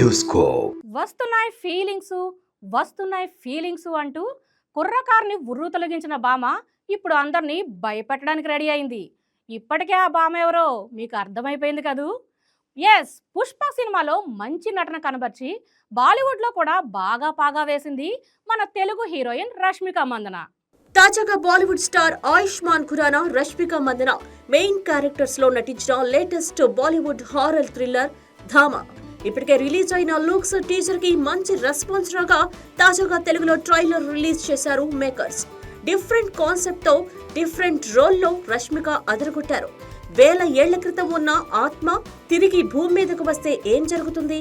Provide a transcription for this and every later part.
Bioscope వస్తున్నాయి feelings అంటూ కుర్రకారుని ఉర్రు తొలగించిన భామ ఇప్పుడు అందరినీ భయపెట్టడానికి రెడీ అయింది. ఇప్పటికే ఆ భామ ఎవరో మీకు అర్థమైపోయింది కదూ. ఎస్, పుష్ప సినిమాలో మంచి నటన కనబర్చి బాలీవుడ్లో కూడా బాగా పాగా వేసింది మన తెలుగు హీరోయిన్ రష్మిక మందన. తాజాగా Bollywood star Ayushmann Khurrana, Rashmika Mandanna main characters లో నటించిన latest Bollywood horror thriller Thamma ఇప్పటికే రిలీజ్ అయిన లుక్స్ టీజర్ కి మంచి రెస్పాన్స్ రాగా తాజాగా తెలుగులో ట్రైలర్ రిలీజ్ చేశారు మేకర్స్. డిఫరెంట్ కాన్సెప్ట్ తో డిఫరెంట్ రోల్ లో రష్మిక అదరగొట్టారు. వేల ఏళ్ల క్రితం ఉన్న ఆత్మ తిరిగి భూమి మీదకు వస్తే ఏం జరుగుతుంది,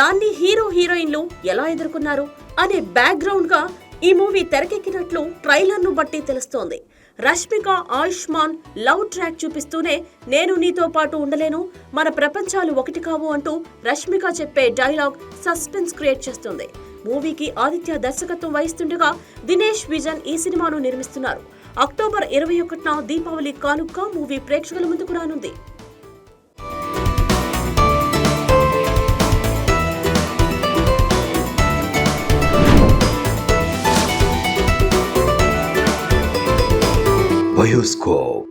దాన్ని హీరో హీరోయిన్లు ఎలా ఎదుర్కొన్నారు అనే బ్యాక్గ్రౌండ్ గా ఈ మూవీ తెరకెక్కినట్లు ట్రైలర్ ను బట్టి తెలుస్తోంది. రష్మిక ఆయుష్మాన్ లవ్ ట్రాక్ చూపిస్తూనే నేను నీతో పాటు ఉండలేను, మన ప్రపంచాలు ఒకటి కావు అంటూ రష్మిక చెప్పే డైలాగ్ సస్పెన్స్ క్రియేట్ చేస్తుంది. మూవీకి ఆదిత్య దర్శకత్వం వహిస్తుండగా దినేష్ విజన్ ఈ సినిమాను నిర్మిస్తున్నారు. అక్టోబర్ 21న దీపావళి కానుక మూవీ ప్రేక్షకుల ముందుకు రానుంది. బయోస్కోప్.